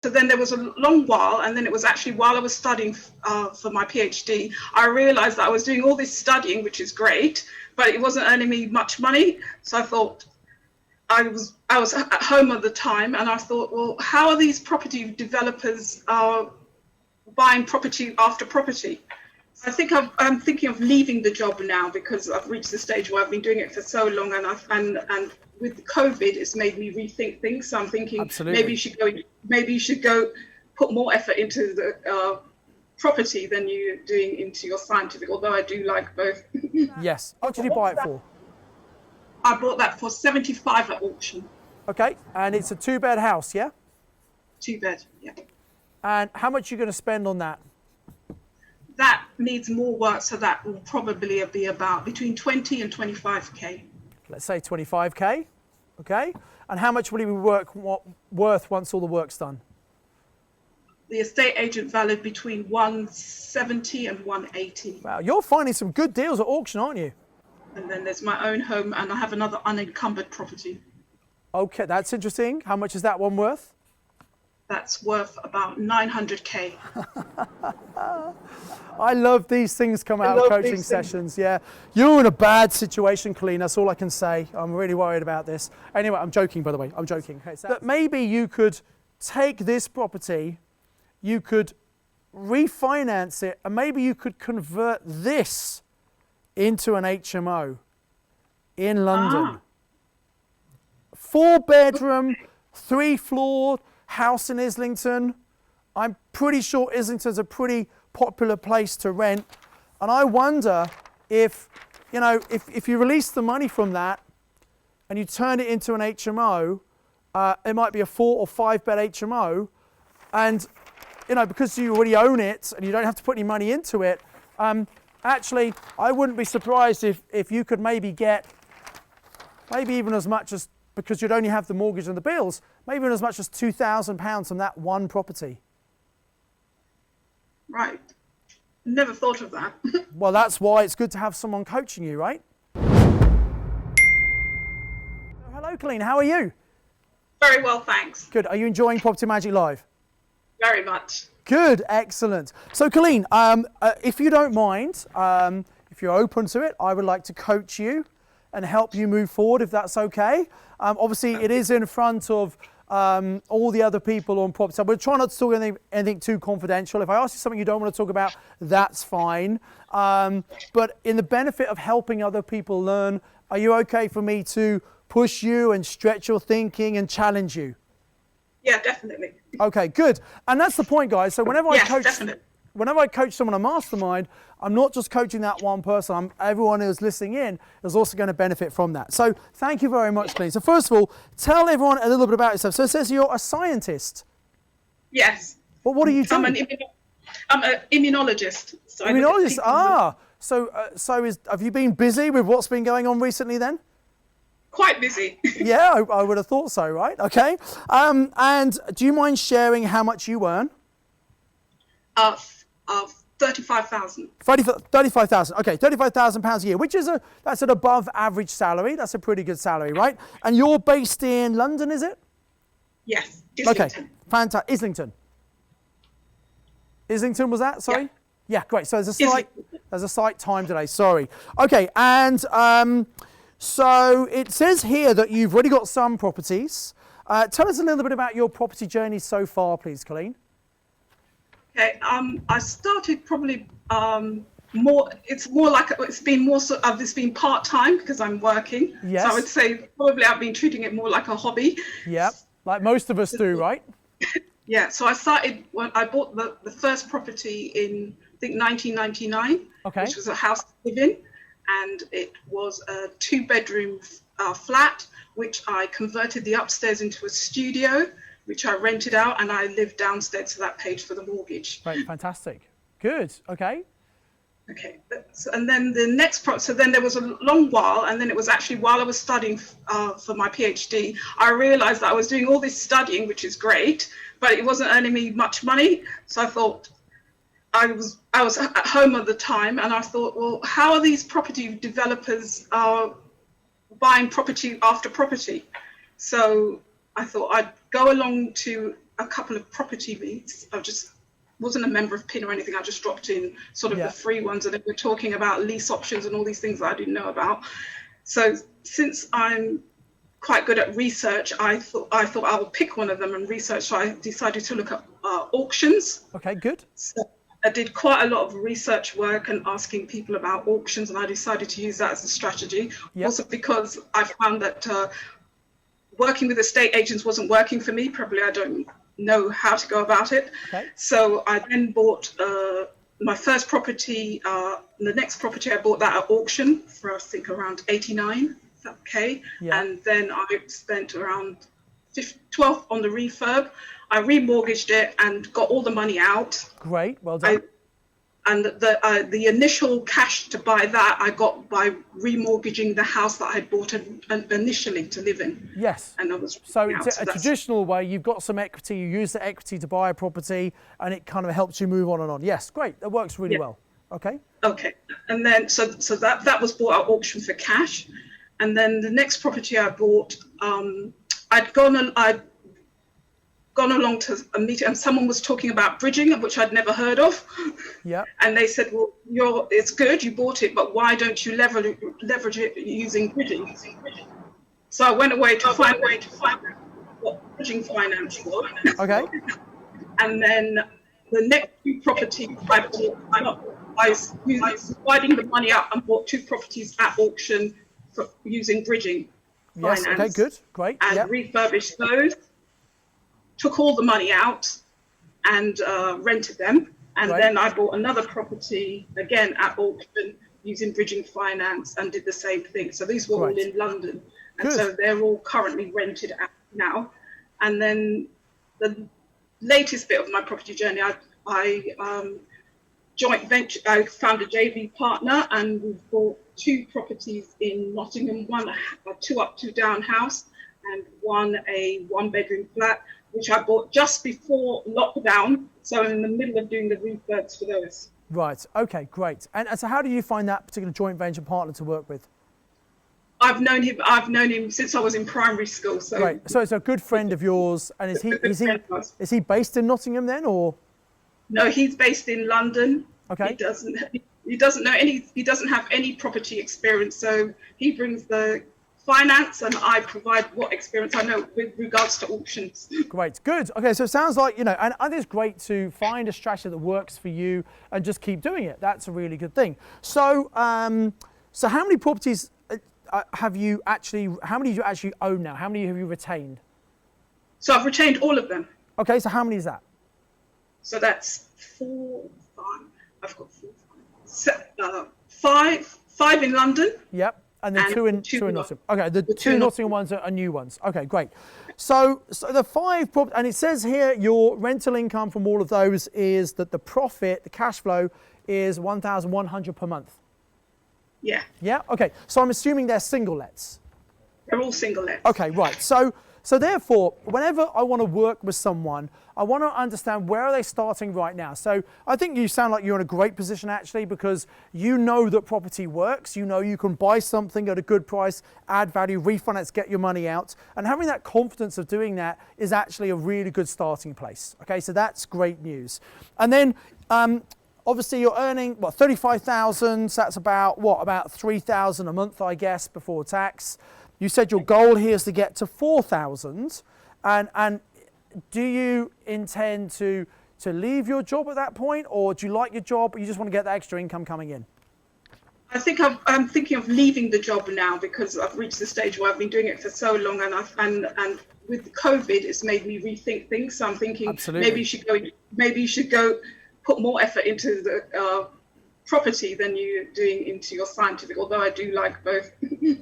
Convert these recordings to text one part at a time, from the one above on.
So then there was a long while, and then it was actually while I was studying for my PhD, I realized that I was doing all this studying, which is great, but it wasn't earning me much money. So I thought, I was at home at the time, and I thought, well, how are these property developers buying property after property? I think I'm thinking of leaving the job now, because I've reached the stage where I've been doing it for so long, and with COVID, it's made me rethink things. So I'm thinking Absolutely. maybe you should go put more effort into the property than you're doing into your scientific. Although I do like both. Yes. What did you buy it for? I bought that for 75 at auction. Okay, and it's a 2-bed house, yeah? 2-bed, yeah. And how much are you going to spend on that? That needs more work, so that will probably be about between 20 and 25k. Let's say 25k, okay? And how much will it be worth once all the work's done? The estate agent valued between 170 and 180. Wow, you're finding some good deals at auction, aren't you? And then there's my own home, and I have another unencumbered property. Okay, that's interesting. How much is that one worth? That's worth about 900k. I love these things come out of coaching sessions. Yeah, you're in a bad situation, Colleen. That's all I can say. I'm really worried about this. Anyway, I'm joking, by the way. I'm joking. Okay, so that maybe you could take this property, you could refinance it, and maybe you could convert this into an HMO in London. 4-bedroom, 3-floor house in Islington. I'm pretty sure Islington's a pretty popular place to rent, and I wonder if, you know, if you release the money from that and you turn it into an HMO, it might be a 4 or 5-bed HMO, and you know, because you already own it and you don't have to put any money into it, actually I wouldn't be surprised if you could maybe get maybe even as much as, because you'd only have the mortgage and the bills, maybe even as much as £2,000 from that one property. Right. Never thought of that. Well, that's why it's good to have someone coaching you, right? Hello, Colleen. How are you? Very well, thanks. Good. Are you enjoying Property Magic Live? Very much. Good. Excellent. So, Colleen, if you don't mind, if you're open to it, I would like to coach you and help you move forward, if that's okay. Obviously, it is in front of all the other people on property. So we're trying not to talk anything too confidential. If I ask you something you don't want to talk about, that's fine. But in the benefit of helping other people learn, are you okay for me to push you and stretch your thinking and challenge you? Yeah, definitely. Okay, good. And that's the point, guys. So whenever I coach someone on Mastermind, I'm not just coaching that one person. Everyone who's listening in is also going to benefit from that. So thank you very much, Colleen. So first of all, tell everyone a little bit about yourself. So it says you're a scientist. Yes. Well, what are you doing? I'm an immunologist. So immunologist. So have you been busy with what's been going on recently then? Quite busy. Yeah, I would have thought so, right? Okay. And do you mind sharing how much you earn? 35,000. 35,000. Okay, £35,000 a year, which is that's an above average salary. That's a pretty good salary, right? And you're based in London, is it? Yes. Islington. Okay, fantastic. Islington was that? Sorry. Yeah, great. So there's a slight time delay. Sorry. Okay, and so it says here that you've already got some properties. Tell us a little bit about your property journey so far, please, Colleen. Okay, I started probably it's been part-time because I'm working. Yes. So I would say probably I've been treating it more like a hobby. Yep, like most of us do, right? Yeah, so I started when I bought the first property in, I think, 1999, which was a house to live in, and it was a 2-bedroom flat, which I converted the upstairs into a studio, which I rented out, and I lived downstairs, so that paid for the mortgage. Right, fantastic. Good, okay. Okay, and then the next so then there was a long while, and then it was actually while I was studying for my PhD, I realized that I was doing all this studying, which is great, but it wasn't earning me much money. So I thought, I was at home at the time, and I thought, well, how are these property developers buying property after property? So I thought I'd go along to a couple of property leads. I just wasn't a member of PIN or anything. I just dropped in sort of the free ones, and they were talking about lease options and all these things that I didn't know about. So since I'm quite good at research, I thought I would pick one of them and research. So I decided to look at auctions. Okay, good. So I did quite a lot of research work and asking people about auctions, and I decided to use that as a strategy. Yep. Also because I found that working with estate agents wasn't working for me. Probably I don't know how to go about it. Okay. So I then bought my first property. The next property I bought that at auction for I think around 89K, and then I spent around 12 on the refurb. I remortgaged it and got all the money out. Great, well done. And the initial cash to buy that I got by remortgaging the house that I bought initially to live in. Yes. And I was so it's a traditional way. You've got some equity. You use the equity to buy a property, and it kind of helps you move on and on. Yes, great. That works really well. Okay. Okay. And then so that was bought at auction for cash, and then the next property I bought, I'd gone along to a meeting and someone was talking about bridging, which I'd never heard of. Yeah. And they said, well, it's good, you bought it, but why don't you leverage it using bridging? So I went away to find what bridging finance was. Okay. And then the next two properties I bought, I was dividing the money up and bought two properties at auction using bridging finance. Yes, okay, good, great. And refurbished those. Took all the money out and rented them. And then I bought another property, again, at auction using bridging finance and did the same thing. So these were all in London. And so they're all currently rented out now. And then the latest bit of my property journey, I joint venture, I found a JV partner and we bought two properties in Nottingham, one a 2-up, 2-down house and one a 1-bedroom flat, which I bought just before lockdown. So I'm in the middle of doing the refurbs for those. Right, okay, great. And so how do you find that particular joint venture partner to work with? I've known him since I was in primary school. So right, so it's a good friend of yours, and is he based in Nottingham then, or? No, he's based in London. Okay. He doesn't have any property experience, so he brings the finance and I provide what experience I know with regards to auctions. Great, good. Okay, so it sounds like, and I think it's great to find a strategy that works for you and just keep doing it. That's a really good thing. So, so how many properties how many do you actually own now? How many have you retained? So I've retained all of them. Okay, so how many is that? So that's 4, 5. I've got 4, 5. 5 in London. Yep. And then two in Nottingham. Okay, the two Nottingham ones are new ones. Okay, great. So the 5, and it says here your rental income from all of those is that the profit, the cash flow, is 1,100 per month. Yeah. Yeah. Okay. So I'm assuming they're single lets. They're all single lets. Okay. Right. So therefore, whenever I want to work with someone, I want to understand where are they starting right now. So I think you sound like you're in a great position actually, because you know that property works. You know you can buy something at a good price, add value, refinance, get your money out. And having that confidence of doing that is actually a really good starting place. Okay, so that's great news. And then obviously you're earning, 35,000, so that's about 3,000 a month, I guess, before tax. You said your goal here is to get to 4,000, and do you intend to leave your job at that point, or do you like your job but you just want to get the extra income coming in? I think I'm thinking of leaving the job now because I've reached the stage where I've been doing it for so long, and with COVID it's made me rethink things. So I'm thinking maybe you should go put more effort into the property than you're doing into your scientific, although I do like both.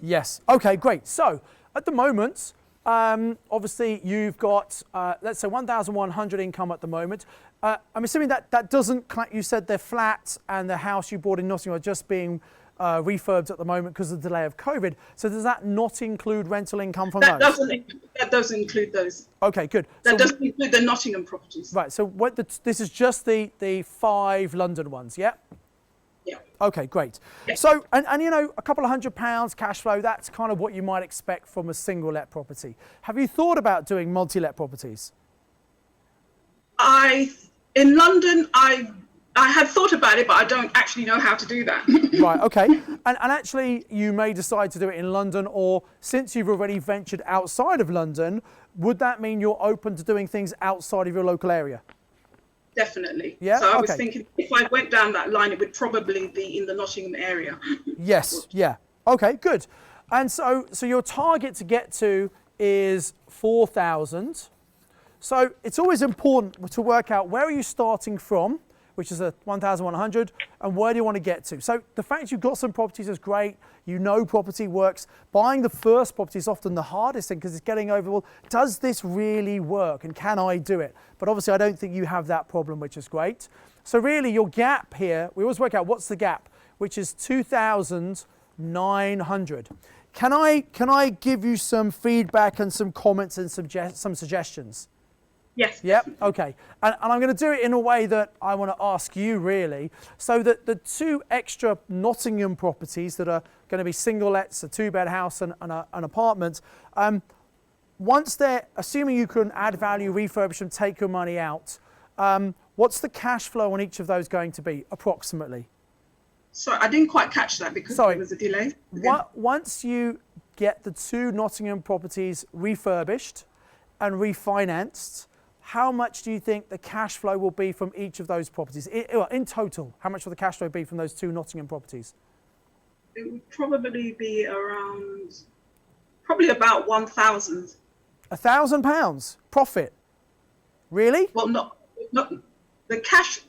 Yes. Okay, great. So at the moment, obviously you've got, let's say 1,100 income at the moment. I'm assuming that doesn't, you said the flat and the house you bought in Nottingham are just being refurbed at the moment because of the delay of COVID. So does that not include rental income from those? That doesn't include those. Okay, good. That doesn't include the Nottingham properties. Right, so this is just the 5 London ones, yeah? Yeah. Okay, great. Yeah. So, and a couple of £100 cash flow, that's kind of what you might expect from a single let property. Have you thought about doing multi-let properties? In London, I had thought about it, but I don't actually know how to do that. Right, okay. And actually, you may decide to do it in London, or since you've already ventured outside of London, would that mean you're open to doing things outside of your local area? Definitely. Yeah, So I was okay. thinking if I went down that line, it would probably be in the Nottingham area. Yes, yeah. Okay, good. And so your target to get to is 4,000. So it's always important to work out where are you starting from, which is a 1,100, and where do you want to get to? So the fact you've got some properties is great. You know property works. Buying the first property is often the hardest thing because it's getting over, well, does this really work and can I do it? But obviously I don't think you have that problem, which is great. So really your gap here, we always work out what's the gap, which is 2,900. Can I give you some feedback and some comments and some suggestions? Yes. Yep, okay. And I'm going to do it in a way that I want to ask you, really. So that the two extra Nottingham properties that are going to be single lets, a two-bed house and an apartment, once they're, assuming you can add value, refurbish them, take your money out, what's the cash flow on each of those going to be, approximately? Sorry, I didn't quite catch that because there was a delay. Once you get the two Nottingham properties refurbished and refinanced, how much do you think the cash flow will be from each of those properties? In total, how much will the cash flow be from those two Nottingham properties? It would probably be probably about 1,000. £1,000 profit? Really? Well, not the cash.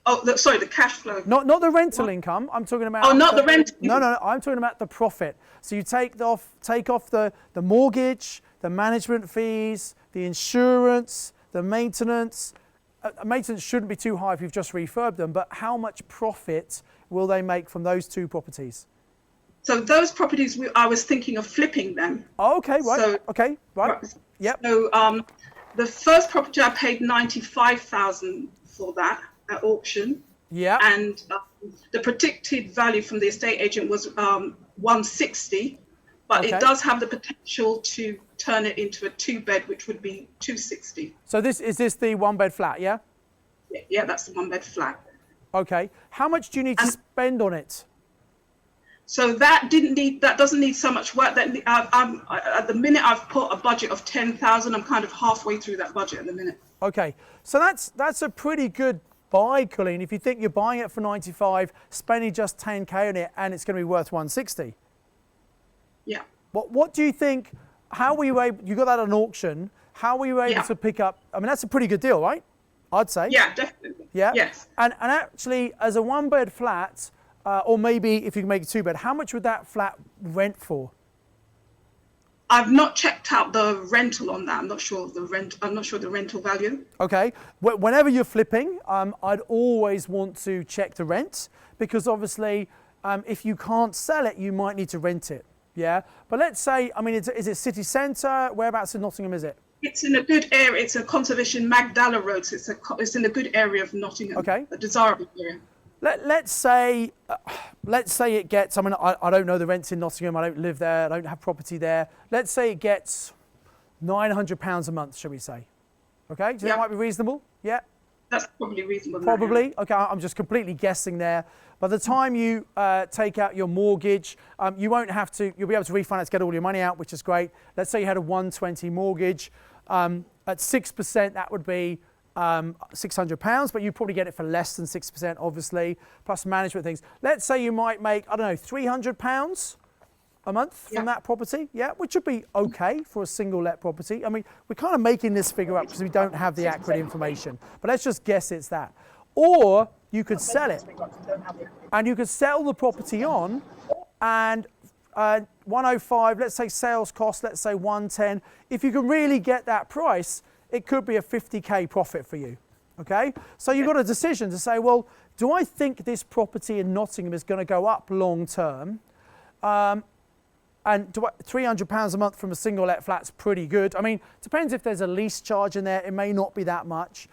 Oh, sorry, the cash flow. Not the rental income. I'm talking about. Oh, not the rent. No. I'm talking about the profit. So you take off the mortgage, the management fees, the insurance, the maintenance. Maintenance shouldn't be too high if you've just refurbed them, but how much profit will they make from those two properties? So those properties, I was thinking of flipping them. Oh, okay, right. So, okay, right. Yep. So the first property I paid 95,000 for that at auction. Yeah. And the predicted value from the estate agent was 160, but it does have the potential to turn it into a two-bed, which would be 260. So is this the one-bed flat, yeah? Yeah, that's the one-bed flat. Okay. How much do you need to spend on it? So that doesn't need so much work. That at the minute I've put a budget of 10,000. I'm kind of halfway through that budget at the minute. Okay, so that's a pretty good buy, Colleen. If you think you're buying it for 95, spending just 10k on it, and it's going to be worth 160. Yeah. What do you think? How were you able? You got that at an auction. How were you able to pick up? I mean, that's a pretty good deal, right? I'd say. Yeah, definitely. Yeah. Yes. And actually, as a one-bed flat, or maybe if you can make a two-bed, how much would that flat rent for? I've not checked out the rental on that. I'm not sure of the rent. I'm not sure the rental value. Okay. Whenever you're flipping, I'd always want to check the rent because obviously, if you can't sell it, you might need to rent it. Yeah. But let's say, I mean, is it city centre? Whereabouts in Nottingham is it? It's in a good area. It's a conservation Magdala Road. So it's in a good area of Nottingham. Okay. A desirable area. Let's say it gets, I mean, I don't know the rents in Nottingham, I don't live there, I don't have property there. Let's say it gets £900 a month, shall we say? Okay, do you think that might be reasonable? Yeah? That's probably reasonable. Probably, okay, I'm just completely guessing there. By the time you take out your mortgage, you won't have to, you'll be able to refinance, get all your money out, which is great. Let's say you had a 120 mortgage, at 6% that would be £600, but you probably get it for less than 6%, obviously, plus management things. Let's say you might make, I don't know, £300 a month from that property, which would be okay for a single let property. I mean, we're kind of making this figure up because we don't have the accurate information, but let's just guess it's that. Or you could sell it, and you could sell the property on, and 105, let's say sales cost, let's say 110. If you can really get that price, it could be a 50k profit for you, okay? So you've got a decision to say, well, do I think this property in Nottingham is going to go up long term? And £300 a month from a single let flat's pretty good. I mean, depends if there's a lease charge in there, it may not be that much.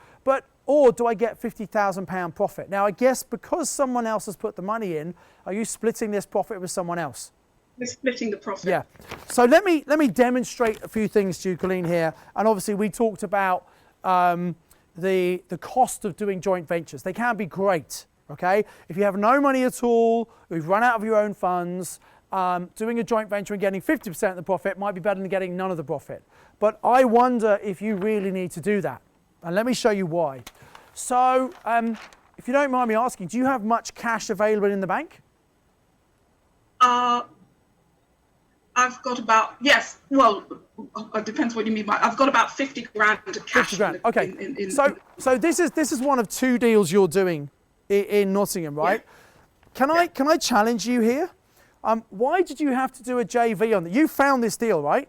Or do I get £50,000 profit? Now, I guess because someone else has put the money in, are you splitting this profit with someone else? We're splitting the profit. Yeah. So let me demonstrate a few things to you, Colleen, here. And obviously we talked about, the cost of doing joint ventures. They can be great, okay? If you have no money at all, or you've run out of your own funds, doing a joint venture and getting 50% of the profit might be better than getting none of the profit. But I wonder if you really need to do that. And let me show you why. So, if you don't mind me asking, do you have much cash available in the bank? I've got about, yes, well, it depends what you mean by, I've got about 50 grand of cash. 50 grand, okay. So this is one of two deals you're doing in Nottingham, right? Yeah. Can I challenge you here? Why did you have to do a JV on that? You found this deal, right?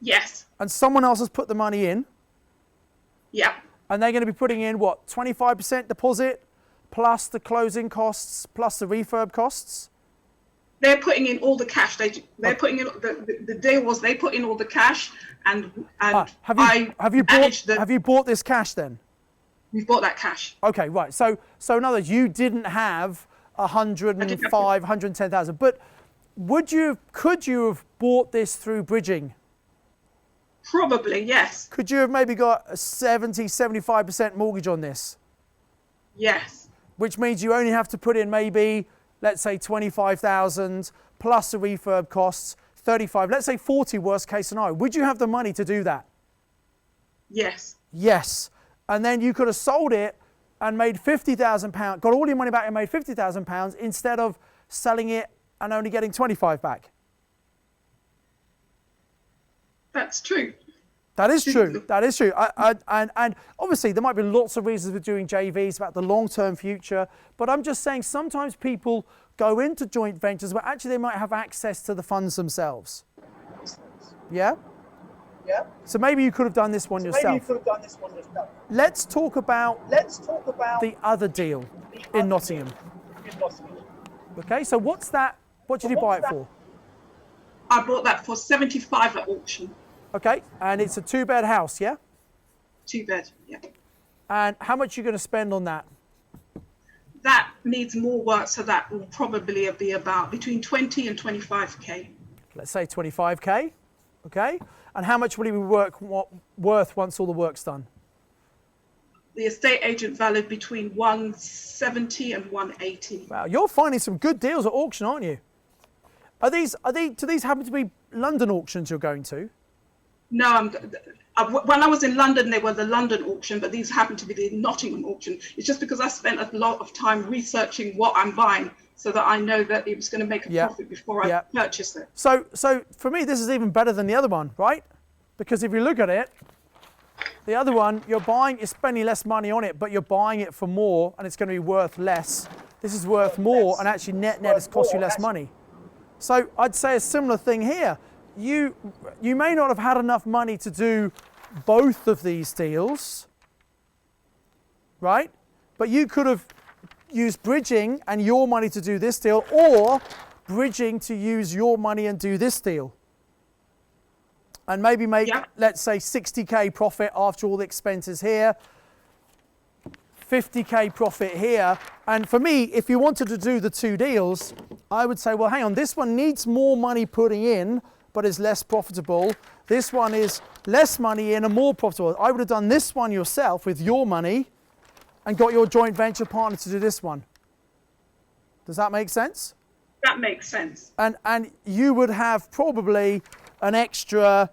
Yes. And someone else has put the money in. Yeah. And they're going to be putting in what, 25% deposit plus the closing costs plus the refurb costs? They're putting in all the cash. They're putting in the deal was they put in all the cash and have you bought this cash then? We've bought that cash. Okay, right. So in other words, you didn't have 105, 110,000. But could you have bought this through bridging? Probably, yes. Could you have maybe got a 70, 75% mortgage on this? Yes. Which means you only have to put in maybe, let's say 25,000 plus the refurb costs, 35, let's say 40 worst case scenario. Would you have the money to do that? Yes. Yes. And then you could have sold it and made £50,000, got all your money back and made £50,000 instead of selling it and only getting 25 back. That's true. That is true. That is true. And obviously there might be lots of reasons for doing JVs about the long-term future, but I'm just saying sometimes people go into joint ventures where actually they might have access to the funds themselves. Yeah? Yeah. So maybe you could have done this one yourself. Let's talk about the other deal in Nottingham. Okay, so what's that? What did you buy it for? I bought that for 75 at auction. Okay, and it's a 2-bed house, yeah? 2-bed, yeah. And how much are you going to spend on that? That needs more work, so that will probably be about between 20 and 25k. Let's say 25k, okay? And how much will it be worth once all the work's done? The estate agent valued between 170 and 180. Wow, you're finding some good deals at auction, aren't you? Do these happen to be London auctions you're going to? No, when I was in London, they were the London auction, but these happen to be the Nottingham auction. It's just because I spent a lot of time researching what I'm buying so that I know that it was going to make a profit before I purchase it. So for me, this is even better than the other one, right? Because if you look at it, the other one, you're spending less money on it, but you're buying it for more and it's going to be worth less. This is worth more and actually net it's cost you less money. So I'd say a similar thing here. You may not have had enough money to do both of these deals, right? But you could have used bridging and your money to do this deal, or bridging to use your money and do this deal. And maybe make, let's say, 60k profit after all the expenses here, 50k profit here. And for me, if you wanted to do the two deals, I would say, well, hang on, this one needs more money putting in, but is less profitable. This one is less money in and more profitable. I would have done this one yourself with your money and got your joint venture partner to do this one. Does that make sense? That makes sense. And you would have probably an extra,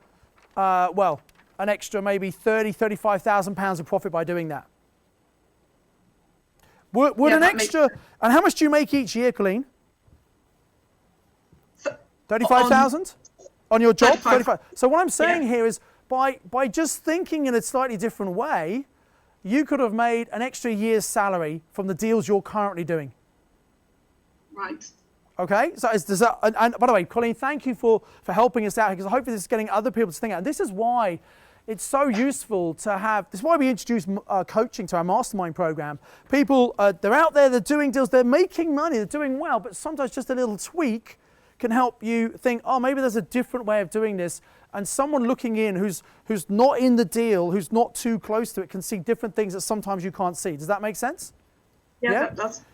maybe 30, 35,000 pounds of profit by doing that. Would an extra, and how much do you make each year, Colleen? 35,000 on your job? 35. So what I'm saying here is by just thinking in a slightly different way, you could have made an extra year's salary from the deals you're currently doing. Right. Okay, so and by the way, Colleen, thank you for helping us out, because hopefully this is getting other people to think out. And this is why it's so useful to have, this is why we introduce coaching to our mastermind program. People, they're out there, they're doing deals, they're making money, they're doing well, but sometimes just a little tweak can help you think, oh, maybe there's a different way of doing this. And someone looking in who's not in the deal, who's not too close to it, can see different things that sometimes you can't see. Does that make sense? Yeah, that does.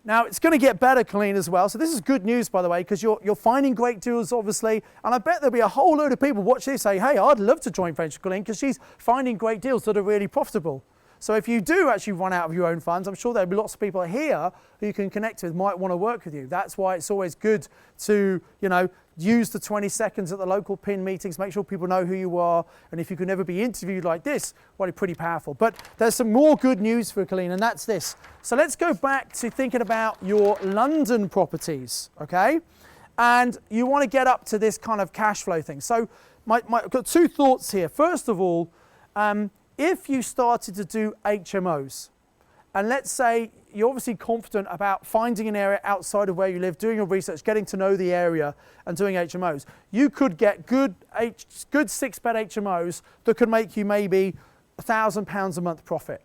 Now, it's going to get better, Colleen, as well. So this is good news, by the way, because you're finding great deals, obviously. And I bet there'll be a whole load of people watch this say, hey, I'd love to join venture Colleen because she's finding great deals that are really profitable. So if you do actually run out of your own funds, I'm sure there'll be lots of people here who you can connect with, might want to work with you. That's why it's always good to, use the 20 seconds at the local PIN meetings, make sure people know who you are, and if you can ever be interviewed like this, well, it's pretty powerful. But there's some more good news for Colleen, and that's this. So let's go back to thinking about your London properties, okay? And you want to get up to this kind of cash flow thing. So I've got two thoughts here. First of all, if you started to do HMOs, and let's say you're obviously confident about finding an area outside of where you live, doing your research, getting to know the area and doing HMOs, you could get good 6-bed HMOs that could make you maybe £1,000 a month profit.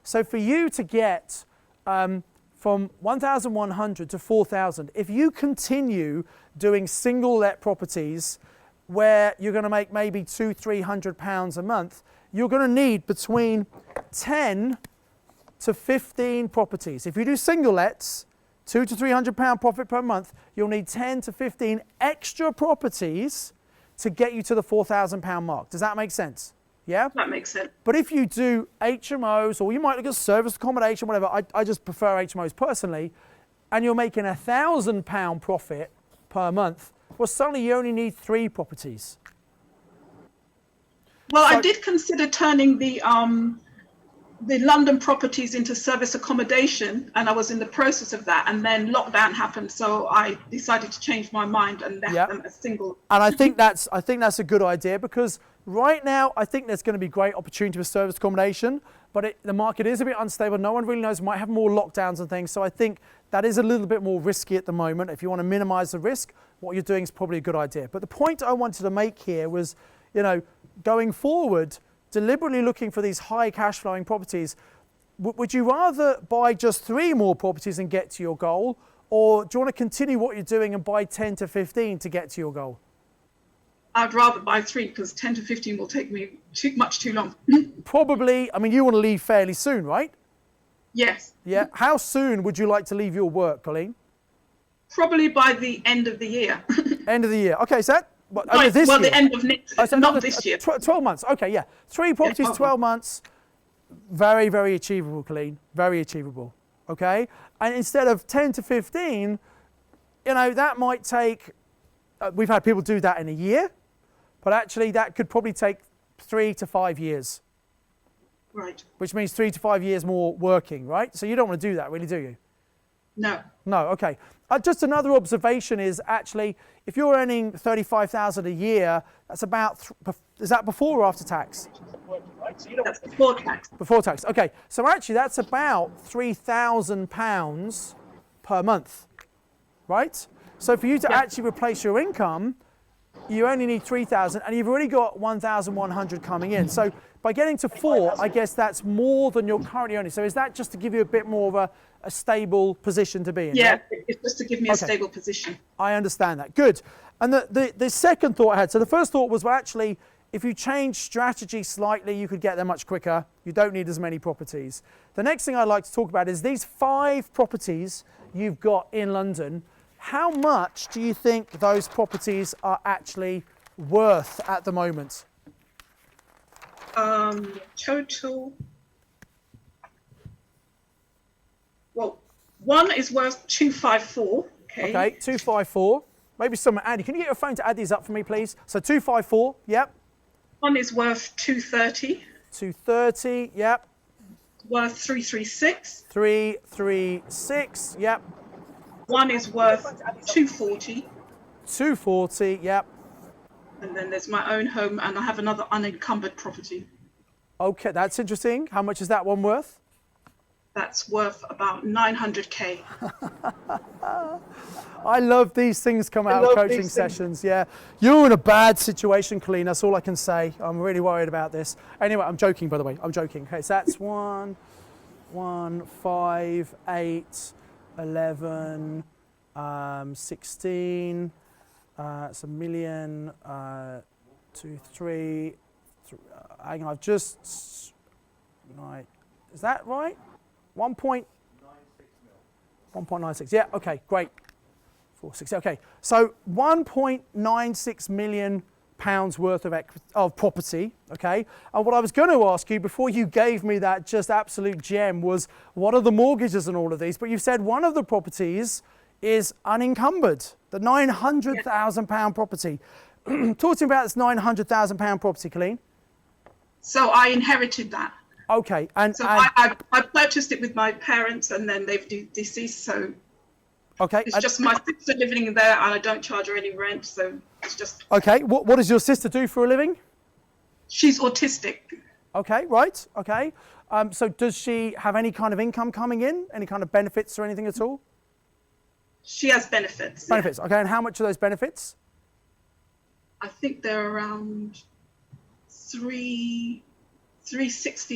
So for you to get from 1,100 to 4,000, if you continue doing single let properties where you're going to make maybe £200-300 a month, you're going to need between 10 to 15 properties. If you do single lets, £200 to £300 profit per month, you'll need 10 to 15 extra properties to get you to the £4,000 mark. Does that make sense? Yeah? That makes sense. But if you do HMOs, or you might look at service accommodation, whatever, I just prefer HMOs personally, and you're making £1,000 profit per month, well, suddenly you only need 3 properties. Well, so I did consider turning the London properties into service accommodation, and I was in the process of that, and then lockdown happened, so I decided to change my mind and left them as single. And I think that's a good idea, because right now I think there's going to be great opportunity for service accommodation, but the market is a bit unstable. No one really knows. Might have more lockdowns and things, so I think that is a little bit more risky at the moment. If you want to minimise the risk, what you're doing is probably a good idea. But the point I wanted to make here was, going forward, deliberately looking for these high cash flowing properties, would you rather buy just 3 more properties and get to your goal, or do you want to continue what you're doing and buy 10 to 15 to get to your goal? I'd rather buy 3, because 10 to 15 will take me much too long. Probably. I mean, you want to leave fairly soon, right? Yes. Yeah. How soon would you like to leave your work, Colleen? Probably by the end of the year. End of the year. Okay, so that... the end of next year, not this year. 12 months. Okay, yeah. 3 properties, 12 months. Very, very achievable, Colleen. Very achievable. Okay? And instead of 10 to 15, that might take... we've had people do that in a year, but actually that could probably take 3 to 5 years. Right. Which means 3 to 5 years more working, right? So you don't want to do that, really, do you? No. No, okay. Just another observation is actually, if you're earning 35,000 a year, that's about, is that before or after tax? That's before tax. Before tax, okay. So actually that's about £3,000 per month, right? So for you to actually replace your income, you only need 3,000, and you've already got 1,100 coming in. So by getting to 4, I guess that's more than you're currently earning. So is that just to give you a bit more of a stable position to be in? Yeah, it's just to give me a stable position. I understand that. Good. And the second thought I had, so the first thought was, well, actually, if you change strategy slightly, you could get there much quicker. You don't need as many properties. The next thing I'd like to talk about is these 5 properties you've got in London. How much do you think those properties are actually worth at the moment? Total. Well, one is worth 254. Okay. Okay, 254. Maybe someone add. Can you get your phone to add these up for me, please? So 254. Yep. One is worth 230. 230. Yep. Worth 336. 336. Yep. One is worth 240. 240. Yep. And then there's my own home, and I have another unencumbered property. Okay, that's interesting. How much is that one worth? That's worth about 900k. I love these things come out of coaching sessions. Yeah, you're in a bad situation, Colleen. That's all I can say. I'm really worried about this. Anyway, I'm joking, by the way. I'm joking. Okay, so that's 1, 5, 8, 11, 16. It's a million. 2, 3. Hang on, I've just. Right. Is that right? 1.96. Yeah, okay, great. 4, 6, okay. So 1.96 million pounds worth of property, okay? And what I was going to ask you before you gave me that just absolute gem was, what are the mortgages on all of these? But you said one of the properties is unencumbered, the £900,000 property. Talk to me about this £900,000 property, Colleen. So I inherited that. Okay, so I purchased it with my parents, and then they've deceased. So okay, it's just my sister living there, and I don't charge her any rent. So it's just okay. What does your sister do for a living? She's autistic. Okay, right. Okay. So does she have any kind of income coming in? Any kind of benefits or anything at all? She has benefits. Benefits. Yeah. Okay, and how much are those benefits? I think they're around $360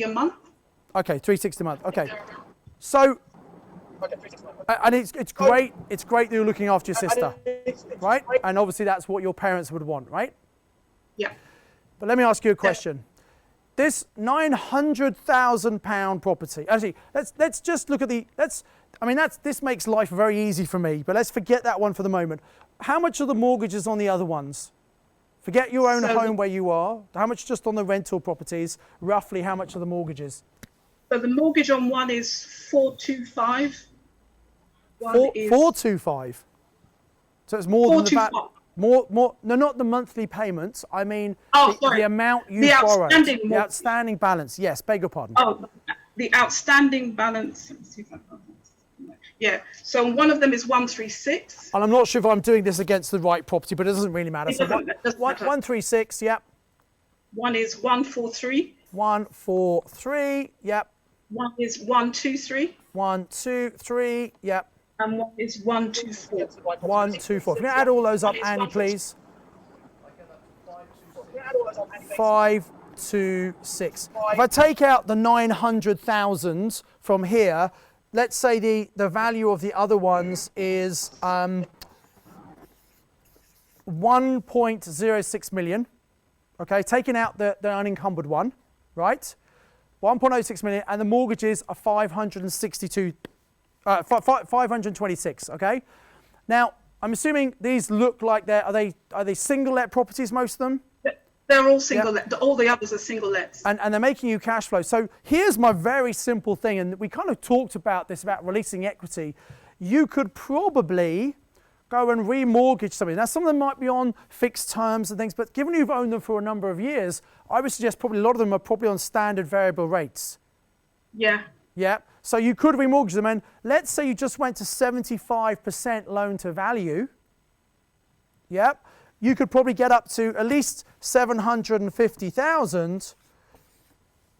a month. Okay, $360 a month. Okay, so and it's great. It's great that you're looking after your sister, right? And obviously that's what your parents would want, right? Yeah. But let me ask you a question. This £900,000 property. Actually, let's just look at this makes life very easy for me. But let's forget that one for the moment. How much are the mortgages on the other ones? Forget your own home where you are. How much just on the rental properties? Roughly, how much are the mortgages? So the mortgage on one is 425. 425. So it's more than the more. No, not the monthly payments. I mean the amount you borrowed. The outstanding balance. Yes, beg your pardon. Oh, the outstanding balance. Let's see if I can. Yeah. So one of them is 136. And I'm not sure if I'm doing this against the right property, but it doesn't really matter. So doesn't matter. 136. Yep. One is 143. 143. Yep. One is 123. 123. Yep. And one is 124. 124. Can you add all those up, Annie, please? 526. If I take out the 900,000 from here, let's say the value of the other ones is 1.06 million. Okay, taking out the unencumbered one, right? 1.06 million, and the mortgages are 526. Okay. Now I'm assuming these look like are they single let properties, most of them? They're all single let. All the others are single lets. And they're making you cash flow. So here's my very simple thing, and we kind of talked about this, about releasing equity. You could probably go and remortgage something. Now, some of them might be on fixed terms and things, but given you've owned them for a number of years, I would suggest probably a lot of them are probably on standard variable rates. Yeah. Yeah. So you could remortgage them, and let's say you just went to 75% loan to value. Yep. You could probably get up to at least 750,000,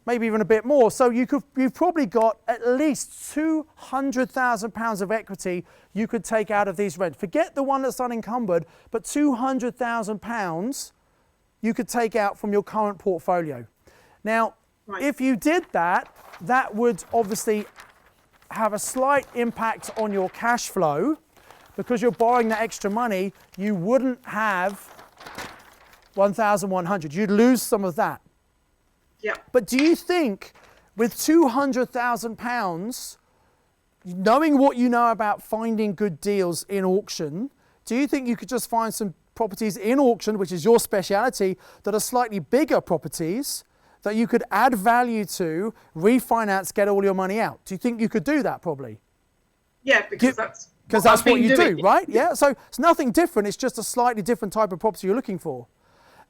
maybe even a bit more. So you've probably got at least £200,000 of equity you could take out of these rents. Forget the one that's unencumbered, but £200,000 you could take out from your current portfolio. Now, if you did that, that would obviously have a slight impact on your cash flow. Because you're borrowing that extra money, you wouldn't have 1,100. You'd lose some of that. Yeah. But do you think with £200,000, knowing what you know about finding good deals in auction, do you think you could just find some properties in auction, which is your speciality, that are slightly bigger properties that you could add value to, refinance, get all your money out? Do you think you could do that probably? Yeah, because that's what you do, right? Yeah, so it's nothing different. It's just a slightly different type of property you're looking for.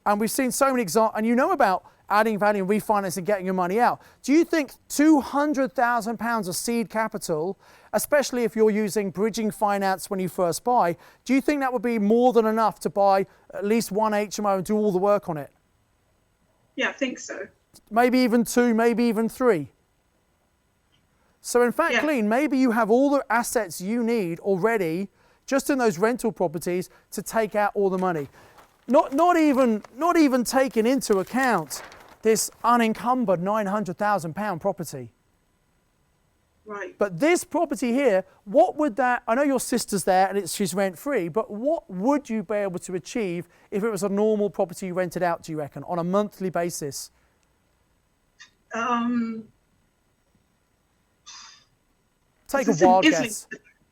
And we've seen so many examples, and you know about adding value and refinancing, getting your money out. Do you think £200,000 of seed capital, especially if you're using bridging finance when you first buy, do you think that would be more than enough to buy at least one HMO and do all the work on it? Yeah, I think so. Maybe even two, maybe even three. So in fact, Colleen, maybe you have all the assets you need already just in those rental properties to take out all the money. Not even taking into account this unencumbered £900,000 property. Right. But this property here, what would that, I know your sister's there and she's rent free, but what would you be able to achieve if it was a normal property you rented out, do you reckon, on a monthly basis? Take a wild guess.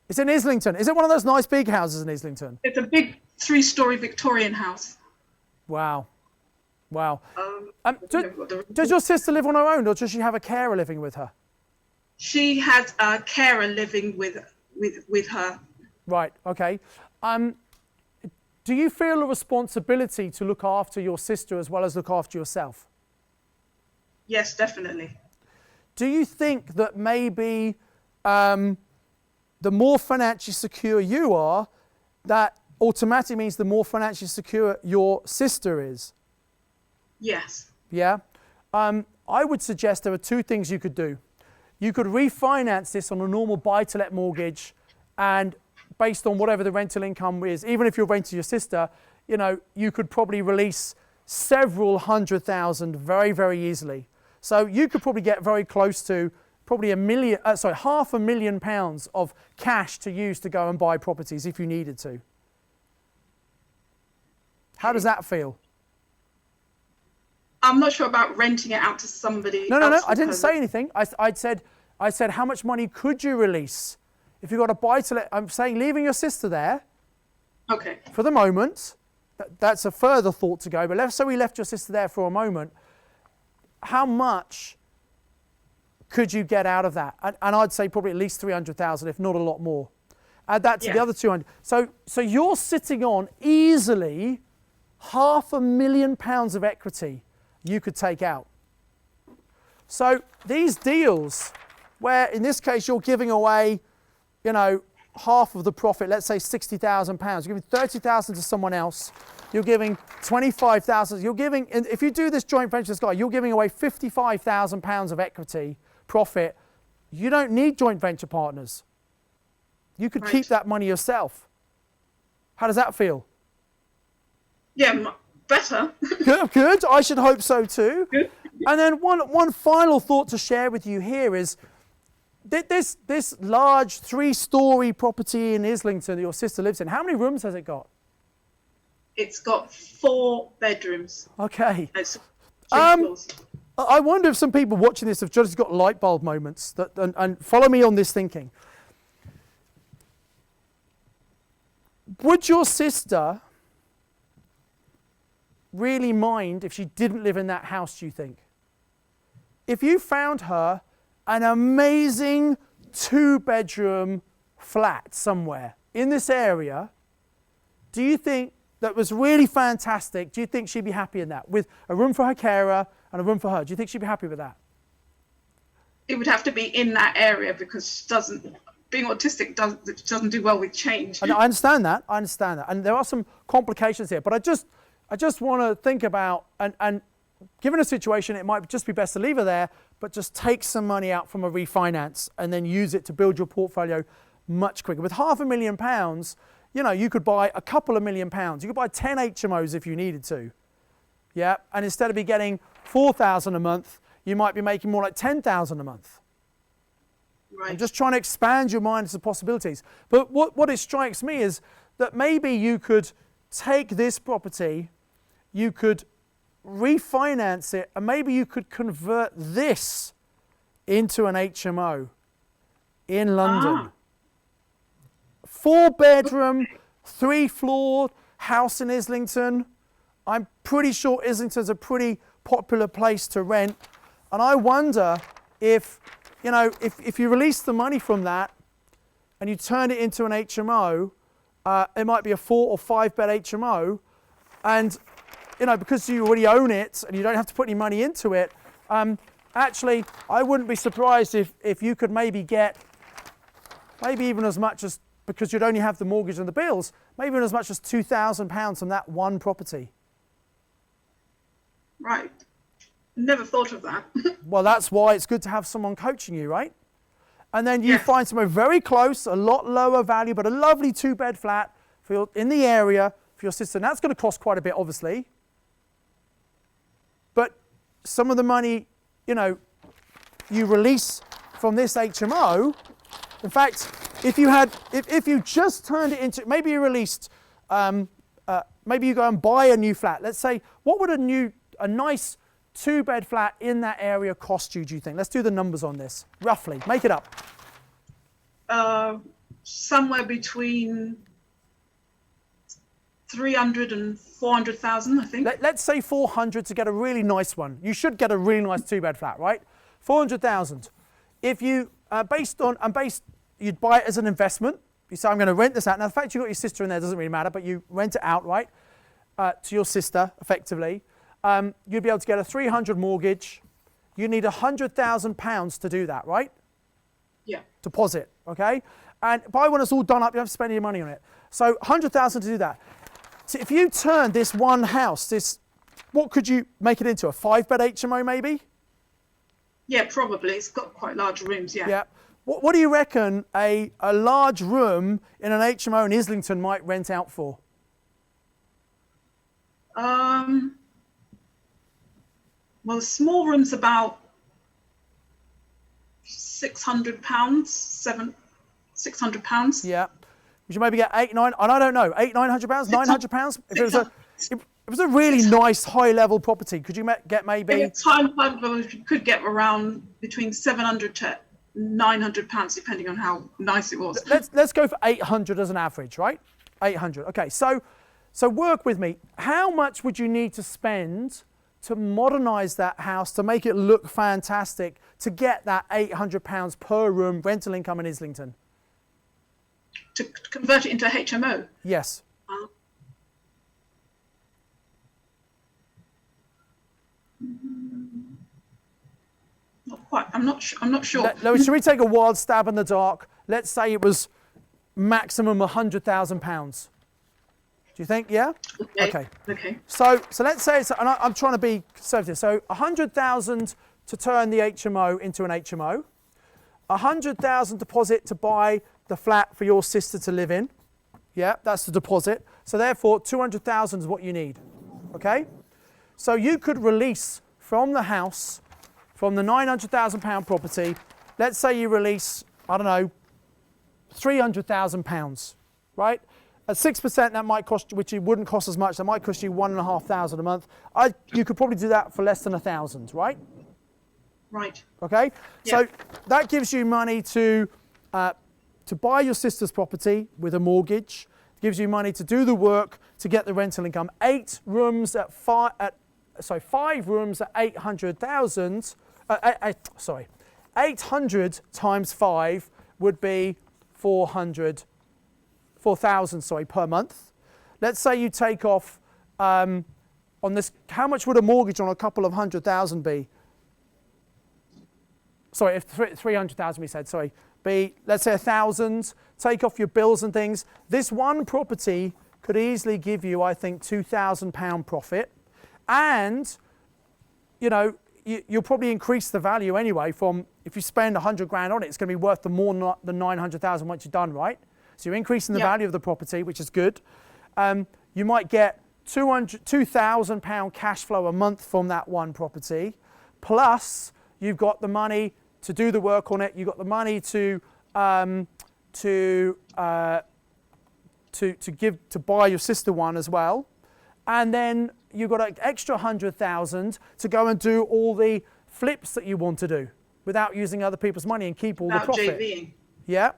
It's in Islington. Is it one of those nice big houses in Islington? It's a big 3-story Victorian house. Wow. Wow. I don't know what the- Does your sister live on her own, or does she have a carer living with her? She has a carer living with her. Right. Okay. Do you feel a responsibility to look after your sister as well as look after yourself? Yes, definitely. Do you think that maybe the more financially secure you are, that automatically means the more financially secure your sister is? Yes. Yeah. I would suggest there are two things you could do. You could refinance this on a normal buy-to-let mortgage, and based on whatever the rental income is, even if you're renting your sister, you know, you could probably release several $100,000 very, very easily. So you could probably get very close to probably £500,000 of cash to use to go and buy properties if you needed to. How does that feel? I'm not sure about renting it out to somebody No, else. I didn't say anything. I said, how much money could you release? If you got a buy-to-let, I'm saying leaving your sister there. Okay. For the moment, that's a further thought to go, but let's say we left your sister there for a moment. How much could you get out of that? And I'd say probably at least 300,000, if not a lot more. Add that to the other 200. So you're sitting on easily £500,000 of equity you could take out. So these deals, where in this case you're giving away, you know, half of the profit, let's say £60,000, you're giving 30,000 to someone else, you're giving 25,000, you're giving, if you do this joint venture, guy, you're giving away £55,000 of equity profit. You don't need joint venture partners. You could keep that money yourself. How does that feel? Yeah, better. Good. I should hope so too. Good. And then one final thought to share with you here is this large 3-story property in Islington that your sister lives in. How many rooms has it got? It's got 4 bedrooms. Okay. It's 3 floors. I wonder if some people watching this have just got light bulb moments and follow me on this thinking. Would your sister really mind if she didn't live in that house, do you think? If you found her an amazing 2-bedroom flat somewhere in this area, do you think that was really fantastic? Do you think she'd be happy in that, with a room for her carer and a room for her? Do you think she'd be happy with that? It would have to be in that area because being autistic doesn't do well with change. And I understand that. And there are some complications here, but I just want to think about, and given a situation, it might just be best to leave her there, but just take some money out from a refinance and then use it to build your portfolio much quicker. With £500,000, you know, you could buy a couple of £1 million. You could buy 10 HMOs if you needed to. Yeah, and instead of getting £4,000 a month, you might be making more like £10,000 a month. Right. I'm just trying to expand your mind to possibilities. But what it strikes me is that maybe you could take this property, you could refinance it, and maybe you could convert this into an HMO in London. 4-bedroom, 3-floor house in Islington. I'm pretty sure Islington's a pretty popular place to rent. And I wonder if, you know, if you release the money from that and you turn it into an HMO, it might be a 4 or 5-bed HMO. And, you know, because you already own it and you don't have to put any money into it, actually, I wouldn't be surprised if you could maybe get, maybe even as much as, because you'd only have the mortgage and the bills, maybe even as much as £2,000 from that one property. Right. Never thought of that. Well, that's why it's good to have someone coaching you, right? And then you find somewhere very close, a lot lower value, but a lovely 2-bed flat in the area for your sister. Now, that's going to cost quite a bit, obviously. But some of the money, you know, you release from this HMO. In fact, if you just turned it into, maybe you released, maybe you go and buy a new flat. Let's say, what would a nice 2-bed flat in that area cost you, do you think? Let's do the numbers on this, roughly. Make it up. Somewhere between 300 and 400,000, I think. Let's say 400 to get a really nice one. You should get a really nice 2-bed flat, right? 400,000. If you, you'd buy it as an investment. You say, I'm going to rent this out. Now, the fact you've got your sister in there doesn't really matter, but you rent it outright to your sister, effectively. You'd be able to get a 300 mortgage. You need £100,000 to do that, right? Yeah. Deposit, okay? And by when it's all done up, you don't have to spend any money on it. So 100,000 to do that. So if you turn this one house, what could you make it into? A 5-bed HMO maybe? Yeah, probably. It's got quite large rooms, yeah. Yeah. What do you reckon a large room in an HMO in Islington might rent out for? Well, the small room's about £600, £600. Yeah. Would you maybe get 8, 9, and I don't know, 800, £900, £900? If it was a really nice high-level property, could you get maybe? At time, you could get around between £700 to £900, depending on how nice it was. Let's go for 800 as an average, right? 800. Okay, so work with me. How much would you need to spend to modernise that house to make it look fantastic to get that £800 per room rental income in Islington? To convert it into a HMO? Yes. Not quite. I'm not sure. Should we take a wild stab in the dark? Let's say it was maximum £100,000. Do you think? Yeah. Okay. So let's say it's, and I'm trying to be conservative. So 100,000 to turn the HMO into an HMO, 100,000 deposit to buy the flat for your sister to live in. Yeah, that's the deposit. So therefore, 200,000 is what you need. Okay. So you could release from the house, from the £900,000 property. Let's say you release, I don't know, £300,000, right? At 6%, that might cost you, which it wouldn't cost as much. That might cost you £1,500 a month. You could probably do that for less than 1,000, right? Right. Okay. Yeah. So that gives you money to buy your sister's property with a mortgage. It gives you money to do the work to get the rental income. 5 rooms at 800,000. 800 times 5 would be 4,000 per month. Let's say you take off on this. How much would a mortgage on a couple of 100,000 be? Sorry, if 300,000 we said. Sorry, be let's say 1,000. Take off your bills and things. This one property could easily give you, I think, £2,000 profit, and you'll probably increase the value anyway. From if you spend 100 grand on it, it's going to be worth more than 900,000 once you're done, right? So you're increasing the value of the property, which is good. You might get £2,000 cash flow a month from that one property, plus you've got the money to do the work on it. You've got the money to buy your sister one as well, and then you've got an extra 100,000 to go and do all the flips that you want to do without using other people's money and keep all the profit. JVing. Yeah.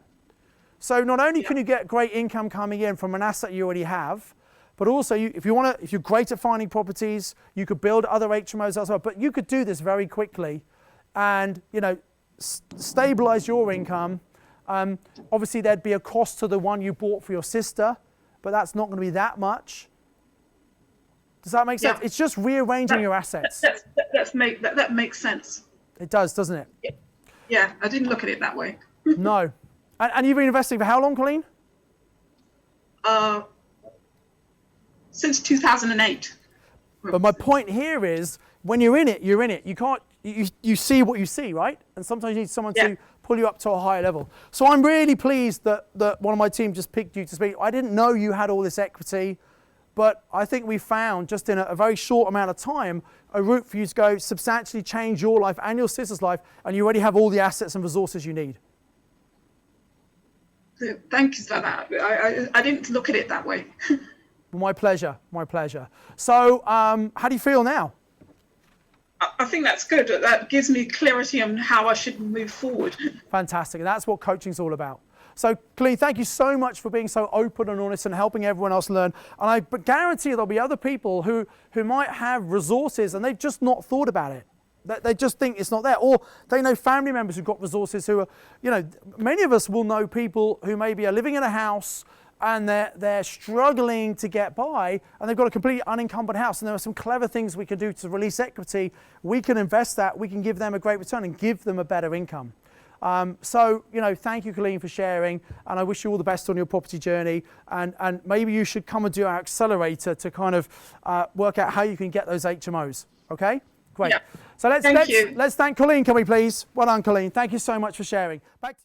So not only can you get great income coming in from an asset you already have, but also if you're great at finding properties, you could build other HMOs as well. But you could do this very quickly, and stabilize your income. Obviously, there'd be a cost to the one you bought for your sister, but that's not going to be that much. Does that make sense? Yeah. It's just rearranging your assets. That makes sense. It does, doesn't it? Yeah, I didn't look at it that way. No. And you've been investing for how long, Colleen? Since 2008. But my point here is, when you're in it, you're in it. You can't. You see what you see, right? And sometimes you need someone to pull you up to a higher level. So I'm really pleased that one of my team just picked you to speak. I didn't know you had all this equity, but I think we found, just in a very short amount of time, a route for you to go substantially change your life and your sister's life, and you already have all the assets and resources you need. Thank you for that. I didn't look at it that way. My pleasure, my pleasure. So how do you feel now? I think that's good. That gives me clarity on how I should move forward. Fantastic. And that's what coaching's all about. So, Colleen, thank you so much for being so open and honest and helping everyone else learn. And I guarantee there'll be other people who might have resources and they've just not thought about it. They just think it's not there. Or they know family members who've got resources who are, you know, many of us will know people who maybe are living in a house and they're struggling to get by, and they've got a completely unencumbered house, and there are some clever things we can do to release equity. We can invest that, we can give them a great return and give them a better income. So, you know, thank you, Colleen, for sharing, and I wish you all the best on your property journey, and maybe you should come and do our accelerator to kind of work out how you can get those HMOs, okay? Great. Yeah. So let's Thank you. thank Colleen, can we please? Well done, Colleen. Thank you so much for sharing. Back to